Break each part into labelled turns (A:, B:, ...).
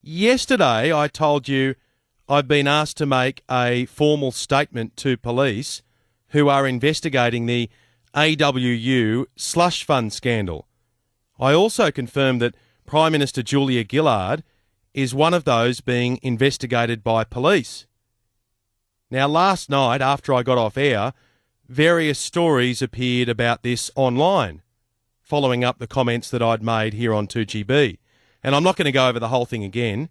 A: Yesterday I told you I've been asked to make a formal statement to police who are investigating the AWU Slush Fund Scandal. I also confirmed that Prime Minister Julia Gillard is one of those being investigated by police. Now, last night, after I got off air, various stories appeared about this online, following up the comments that I'd made here on 2GB. And I'm not going to go over the whole thing again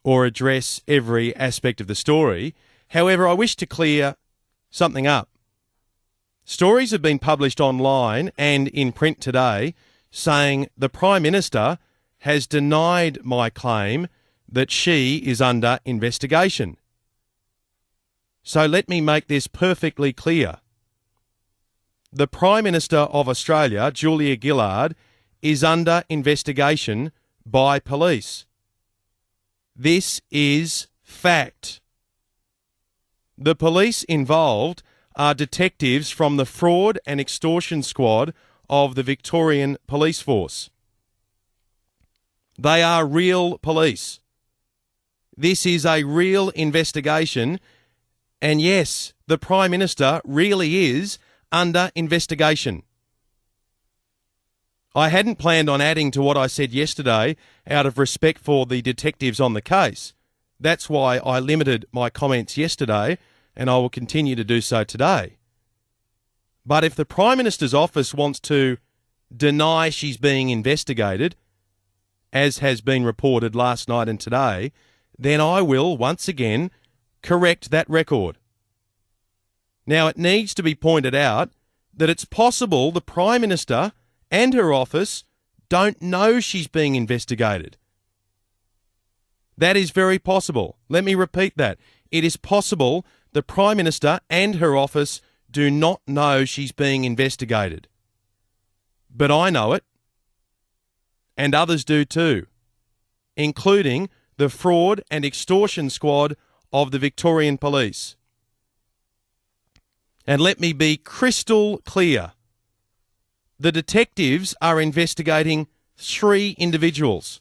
A: or address every aspect of the story. However, I wish to clear something up. Stories have been published online and in print today saying the Prime Minister has denied my claim that she is under investigation. So let me make this perfectly clear. The Prime Minister of Australia, Julia Gillard, is under investigation by police. This is fact. The police involved are detectives from the Fraud and Extortion Squad of the Victorian Police Force. They are real police. This is a real investigation, and yes, the Prime Minister really is under investigation. I hadn't planned on adding to what I said yesterday out of respect for the detectives on the case. That's why I limited my comments yesterday, and I will continue to do so today. But if the Prime Minister's office wants to deny she's being investigated, as has been reported last night and today, then I will once again correct that record. Now, it needs to be pointed out that it's possible the Prime Minister and her office don't know she's being investigated. That is very possible. Let me repeat that. It is possible the Prime Minister and her office do not know she's being investigated. But I know it, and others do too, including the Fraud and Extortion Squad of the Victorian Police. And let me be crystal clear. The detectives are investigating 3 individuals,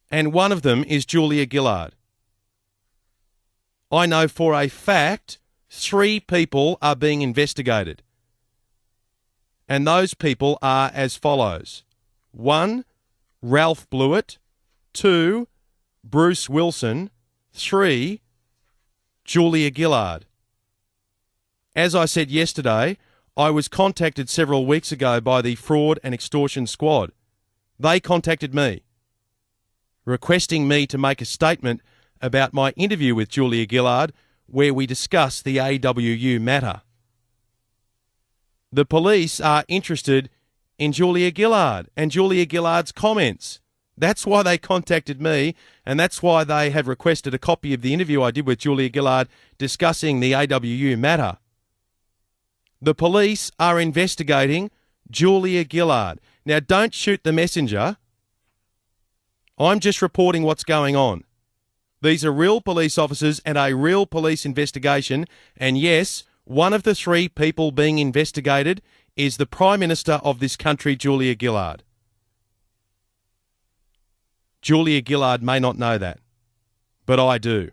A: and one of them is Julia Gillard. I know for a fact 3 people are being investigated, and those people are as follows. 1, Ralph Blewett. 2, Bruce Wilson. 3, Julia Gillard. As I said yesterday, I was contacted several weeks ago by the Fraud and Extortion Squad. They contacted me, requesting me to make a statement about my interview with Julia Gillard where we discussed the AWU matter. The police are interested in Julia Gillard and Julia Gillard's comments. That's why they contacted me, and that's why they have requested a copy of the interview I did with Julia Gillard discussing the AWU matter. The police are investigating Julia Gillard. Now, don't shoot the messenger. I'm just reporting what's going on. These are real police officers and a real police investigation, and yes, one of the 3 people being investigated is the Prime Minister of this country, Julia Gillard. Julia Gillard may not know that, but I do.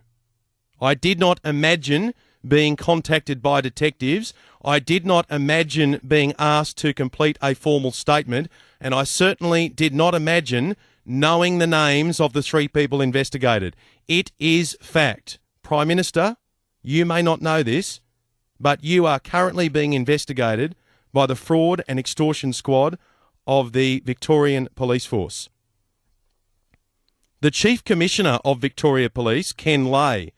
A: I did not imagine being contacted by detectives. I did not imagine being asked to complete a formal statement, and I certainly did not imagine knowing the names of the 3 people investigated. It is fact. Prime Minister, you may not know this, but you are currently being investigated by the Fraud and Extortion Squad of the Victorian Police Force. The Chief Commissioner of Victoria Police, Ken Lay,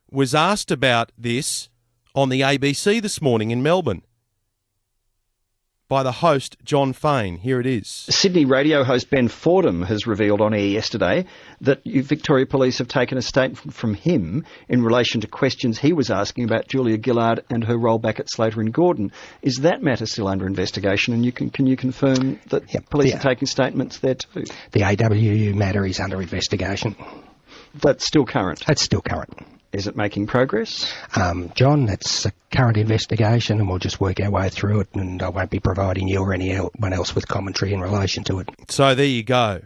A: was asked about this on the ABC this morning in Melbourne by the host, John Fain. Here it is.
B: Sydney radio host Ben Fordham has revealed on air yesterday that Victoria Police have taken a statement from him in relation to questions he was asking about Julia Gillard and her role back at Slater and Gordon. Is that matter still under investigation? And can you confirm that police are taking statements there too?
C: The AWU matter is under investigation.
B: That's still current?
C: That's still current.
B: Is it making progress?
C: John, that's a current investigation, and we'll just work our way through it, and I won't be providing you or anyone else with commentary in relation to it.
A: So there you go.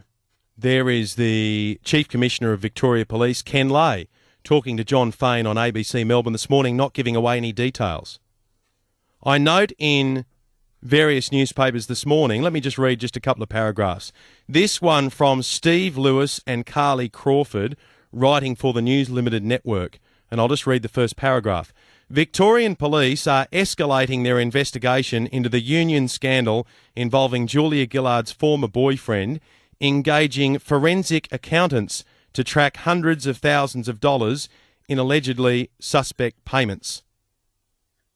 A: There is the Chief Commissioner of Victoria Police, Ken Lay, talking to John Fain on ABC Melbourne this morning, not giving away any details. I note in various newspapers this morning, let me just read just a couple of paragraphs. This one from Steve Lewis and Carly Crawford, writing for the News Limited Network. And I'll just read the first paragraph. Victorian police are escalating their investigation into the union scandal involving Julia Gillard's former boyfriend, engaging forensic accountants to track hundreds of thousands of dollars in allegedly suspect payments.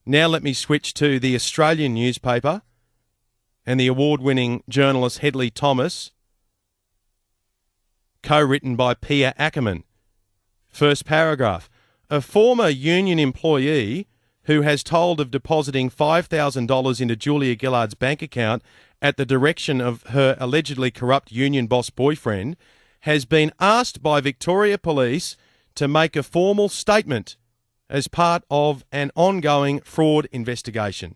A: Now let me switch to the Australian newspaper and the award-winning journalist Hedley Thomas, co-written by Pia Ackerman. First paragraph. A former union employee who has told of depositing $5,000 into Julia Gillard's bank account at the direction of her allegedly corrupt union boss boyfriend has been asked by Victoria Police to make a formal statement as part of an ongoing fraud investigation.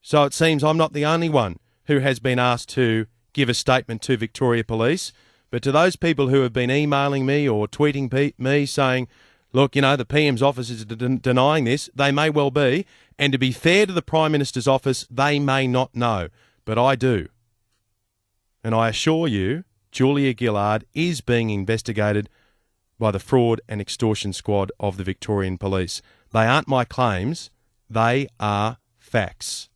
A: So it seems I'm not the only one who has been asked to give a statement to Victoria Police, but to those people who have been emailing me or tweeting me saying, look, the PM's office is denying this, they may well be, and to be fair to the Prime Minister's office, they may not know, but I do. And I assure you, Julia Gillard is being investigated by the Fraud and Extortion Squad of the Victorian Police. They aren't my claims, they are facts.